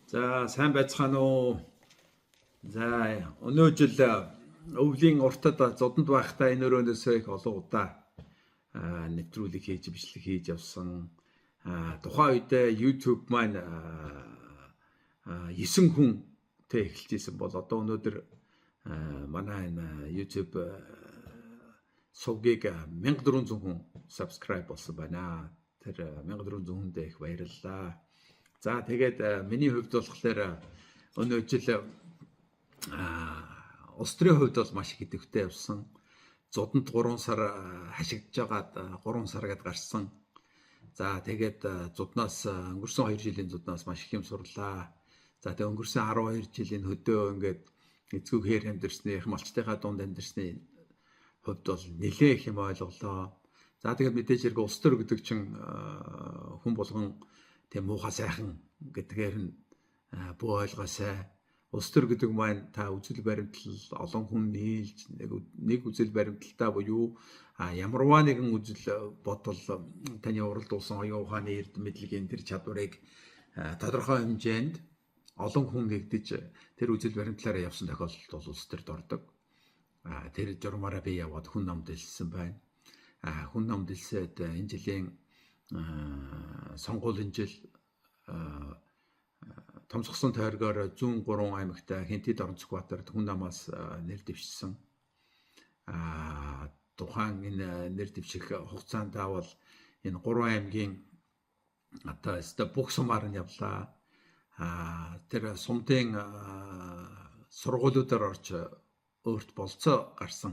За сайн байцгаана уу? За өнөө жил өвлийн уртад зодонд байхдаа энэ өрөөнөөсөө их олон удаа нэвтрүүлэг хийж бичлэг хийж явсан. Тухайн үедээ YouTube маань 9 хүнтэй эхэлж исэн бол одоо өнөөдөр манай энэ YouTube сувгийг 1400 хүн subscribe болсон байна. Тэр 1400 хүндээ их баярлалаа. За тэгээд миний хувьд болохоор өнөө жил улс төрийн хувьд бол маш их идэвхтэй явсан. Зодонд 3 сар хашигдж байгаад 3 сар гээд гарсан. За тэгээд зуднаас өнгөрсөн 2 жилийн зуднаас маш их юм сурлаа. За тэгээд өнгөрсөн 12 жилийн хөдөө ингээд эцгүүгээр амьдэрсний их малчтайхаа дунд амьдэрсний хувьд бол нэлээ их юм ойлголоо. За тэгээд мэдээж хэрэг улс төр гэдэг чинь хүн болгон тийм муухай сайхан гэдгээр нь бүү ойлгоосай. Улс төр гэдэг маань та үзэл баримтлал олон хүн нийлж нэг үзэл баримталтаа буюу ямарваа нэгэн үзэл бодол таны уралдуулсан оюун ухааны эрдэм мэдлэгийн тэр чадварыг тодорхой хэмжээнд олон хүн нэгдэж тэр үзэл баримтлаараа явсан тохиолдолд бол улс төрд ордог. Тэр журмаараа би яваад хүн намд илсэн байна. Хүн намд илсээд энэ жилийн сонгуулийн жил томсгосон тойргоор 103 аймагтай Хэнтэд орон зөх Баатарт хүн намаас нэр дэвшсэн. Тухайн энэ нэр дэвших хугацаанд бол энэ 3 аймгийн одоо бүх сумаар нь явлаа. Тэр сумдын сургуулиудаар орж өөрт болцоо гарсан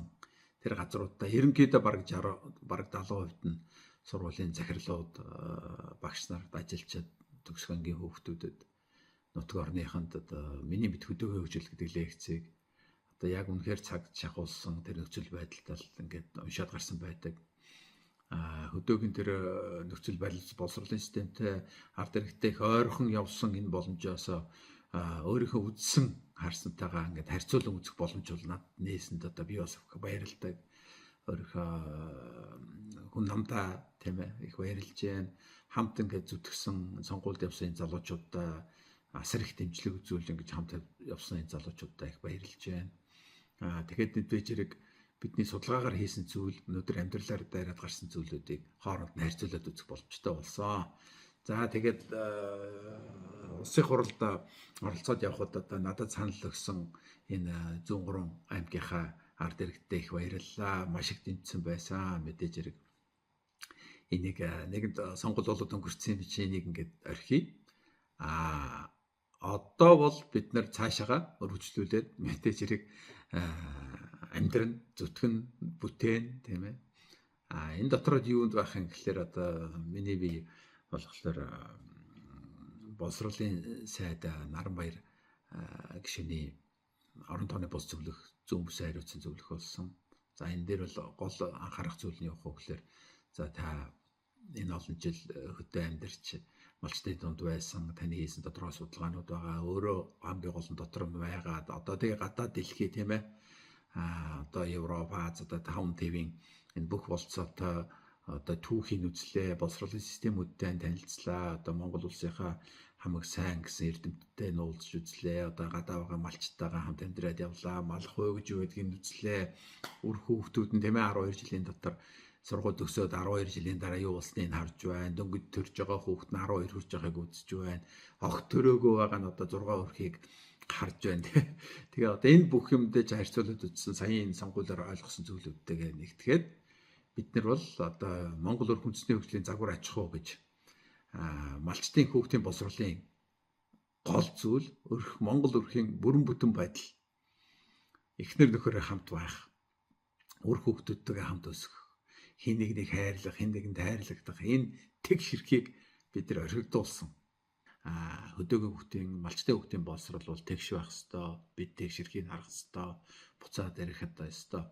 тэр газруудаа ерөнхийдөө бараг 70% нь сургуулийн захирлууд багш нарт ажиллаж төгсөх ангийн хүүхдүүдэд нутаг орныханд одоо миний мэд хөдөөгийн хөгжил гэдэг лекцийг одоо яг үнэхээр цагт шахуулсан тэр нөхцөл байдалтай ингээд уншаад гарсан байдаг. Хөдөөгийн тэр нөхцөл байдал боловсролын системтэй ард иргэдтэй их ойрхон явсан энэ боломжоос өөрийнхөө үзсэн харсантайгаа ингээд харьцуулан үзэх боломж бол надад нээсэнд одоо би бас баярлалтай. Өөрийнхөө хүн намдаа тийм ээ их баярлж байна. Хамт ингээд зүтгэсэн сонгуульд явсан залуучуудаа асар их дэмжлэг үзүүлж ингэж хамт явсан энэ залуучуудаа их баярлж байна. Тэгэхээр мэдээж хэрэг бидний судалгаагаар хийсэн зүйл өнөөдөр амьдралаар дайраад гарсан зүйлүүдийг хооронд нь харьцуулаад үзэх боломжтой болсон. За тэгээд улсын хуралд оролцоод явхад одоо надад санал өгсөн энэ 103 аймгийнхаа ард иргэдтэй их баярлалаа. Маш их дэмжсэн байсан. Мэдээж хэрэг энийг нэгэнд сонгуул болоод өнгөрсөн бичээнийг ингээд орхий. Одоо бол бид нар цаашаага өргөжлүүлээд мэдээж хэрэг амьдран зүтгэн бүтээн тийм ээ. Энэ дотроо юунд байх юм гэхээр одоо миний бие болохоор боловсролын сайд Наранбаяр гишүүний орон тооны бус зөвлөх зүүн бүсээ хариуцсан зөвлөх болсон. За энэ дээр бол гол анхаарах зүйл нь юу гэхээр за та энэ олон жил хөдөө амьдарч малчтай дунд байсан таны хийсэн тодорхой судалгаанууд байгаа. Өөрөө хамгийн гол нь дотор нь байгаад одоо тэгээ гадаад дэлхий тийм ээ. Одоо Европ, Аз одоо 5 твийн энэ бүх болцоотой одоо түүхийн үзлээ, боловсролын системүүдтэй танилцлаа. Одоо Монгол улсынхаа хамаг сайн гэсэн эрдэмтдтэй нуулзж үзлээ. Одоо гадаа байгаа малчтайгаа хамт амьдраад явлаа. Малх хөө гэж юу гэдгийг үзлээ. Үр хүүхдүүд нь тийм ээ 12 жилийн дотор сургууль төгсөөд 12 жилийн дараа юу болсныг харж байна. Дөнгөж төрж байгаа хүүхэд нь 12 хүрч байгааг үзэж байна. Огт төрөөгөө байгаа нь одоо 6 хүрхийг харж байна. Тэгээ одоо энэ бүх юмдээ харьцуулаад үзсэн саяын энэ сонгуулиар ойлгосон зүйлүүдтэйгээ нэгтгэхэд бид нар бол одоо Монгол өр хүнсний хөгжлийн загвар аж ахуй гэж малчтын хүүхдийн боловсролын гол зүйл өрх Монгол өрхийн бүрэн бүтэн байдал эхнэр нөхөрөө хамт байх, өр хүүхдүүдтэйгээ хамт өсөх, хин нэгнийг хайрлах, хин нэгэнд хайрлагдах энэ тэг ширхгийг бид нар орхигдуулсан. Хөдөөгийн хүүхдийн малчтын хүүхдийн боловсрол бол тэгш байх ёстой. Бид тэг ширхгийг харах ёстой. Буцаад ярих одоо ёстой.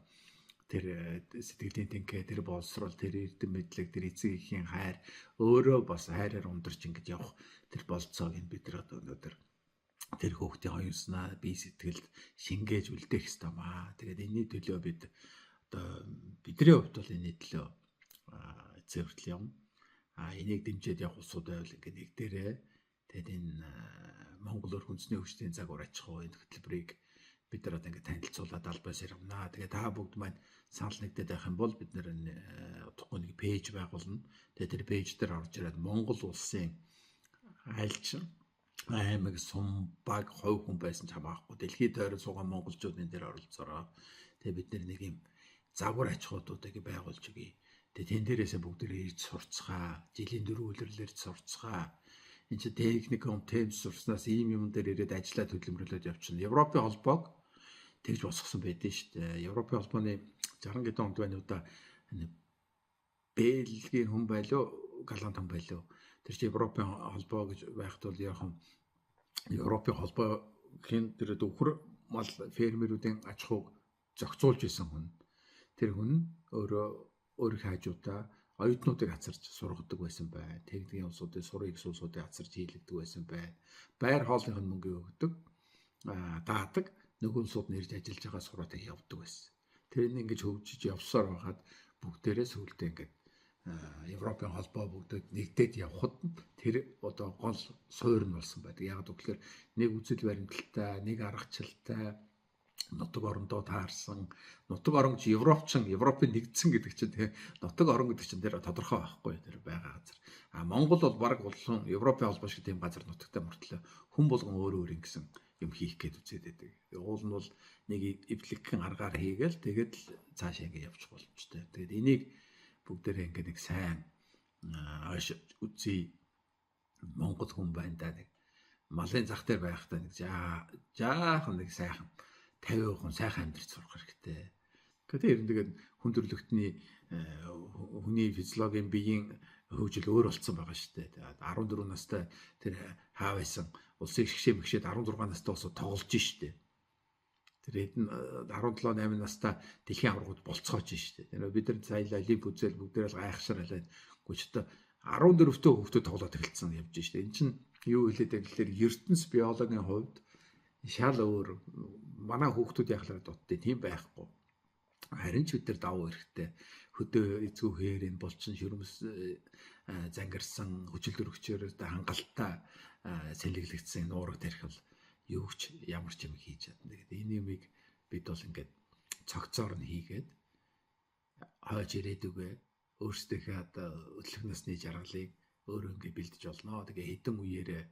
Тэр сэтгэлийн тэнхээ, тэр боловсрол, тэр эрдэм мэдлэг, тэр эцэг эхийн хайр өөрөө бас хайраар ундарч ингэж явах тэр болцоог нь бид нар одоо өнөөдөр тэр хүүхдийн хоёрснаа бие сэтгэлд шингээж үлдээх ёстой маа. Тэгээд энэний төлөө бид одоо бидний хувьд бол энэний төлөө эцэг хүртэл юм. Энийг дэмжиж явах усуд байвал ингээ нэг дээрээ тэгээд энэ Монгол өр хүнсний хөгжлийн загвар аж ахуй энэ хөтөлбөрийг бид нар одоо ингээд танилцуулаад албаас ирвэнаа. Тэгээ та бүгд маань санал нэгдээд байх юм бол бид нэр удахгүй нэг пэйж байгуулна. Тэгээ тэр пэйж дээр орж ирээд Монгол улсын альч аймаг сум баг хувь хүн байсан ч хамаахгүй дэлхийд тойрон суугаа монголчууд энэ дээр оролцороо. Тэгээ бид нэг юм загвар аж ахуйдуудыг байгуулж өгье. Тэгээ тэн дээрээсээ бүгдээ ирж сурцгаа, жилийн 4 үйлрэлээр сурцгаа. Энд чи техникум темс сурснаас ийм юм дээр ирээд ажиллаад хөдөлмөрлөд явчихна. Европын холбоог тэгж босгосон байдэн шүү дээ. Европын холбооны 60 гэдэн онд байнуудаа Бельгийн хүн байлоо, Голланд хүн байлоо. Тэр чи Европын холбоо гэж байхад бол яахан Европын холбоогийн тэр өвхөр мал фермерүүдийн аж ахуйг зохицуулж исэн хүн. Тэр хүн өөрийнхөө хажуудаа оюутнуудыг хацарч сургадаг байсан бай. Техникийн улсуудын сурыг улсуудыг хацарч хийлэгдэг байсан бай. Байр хоолныхын мөнгө өгдөг, даадаг, нөгөө улсууд нэрж ажиллаж байгаа сургалтыг явуулдаг байсан. Тэр нь ингэж хөгжиж явсаар байхад бүгдээрээ сүултээ ингээд Европын холбоо бүгдээд нэгдээд явхад тэр одоо гол суур нь болсон байдаг. Яг гэвэл нэг үзэл баримталтай, нэг аргачлалтай нутаг орондоо таарсан. Нутаг орон ч Европчин, Европын нэгдсэн гэдэг чинь тэгээ нутаг орон гэдэг чинь тэр тодорхой байхгүй тэр байгаа газар. Монгол бол баг болон Европын холбоо шиг тийм газар нутагтай мөртлөө хүн болгон өөр ингэсэн юм хийх гээд үзээд байдаг. Уул нь бол нэг эвлэгхэн аргаар хийгээл тэгээд цаашаа ингэ явчих боломжтой. Тэгээд энийг бүгдээрээ ингэ нэг сайн үзье. Монгол хүн байна да нэг малын зах дээр байхдаа нэг жаахан нэг сайхан 50% сайхан амьдрч сурах хэрэгтэй. Тэгэхээр тэгээд хүндрэлтний хүний физиологийн биеийн хөгжил өөр болсон байгаа шүү дээ. 14 настай тэр хаа байсан улсыг шигшээд 16 настай усууд тоглож штэ. Тэр хэдэн 17 8 настай дэлхийн аваргууд болцоож штэ. Тэр бид нар сая олимп үзэл бүгдээ л гайхшаарлаа. Гүчтэй 14-т хүүхдүүд тоглоод эхэлсэн явж штэ. Энд чинь юу хэлээд байгаа гэхээр ертөнц биологийн хувьд шал өөр. Манай хүүхдүүд яхалаа дутдیں۔ Тийм байхгүй. Харин ч бид нар давуу хэрэгтэй. Хөдөө эзгүүхээр энэ булчин шүрмэс зангирсан хүчил төрөгчөөр хангалттай сэлэглэгдсэн нуураг тархил юу ч ямар ч юм хийж чадна. Тэгээд энэ юмыг бид бол ингээд цогцоор нь хийгээд хойж ирээдүгэ өөрсдийнхээ өдлөх насны жаргалыг өөрөө ингээд бэлдэж болно. Тэгээ хэдэн үеэрээ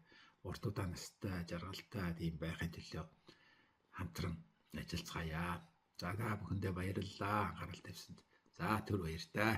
урт удаан настай жаргалтай тийм байхын төлөө хамтран ажиллацгаая. За та бүхэндээ баярлалаа анхаарал тавьсанд. За түр баяр таа.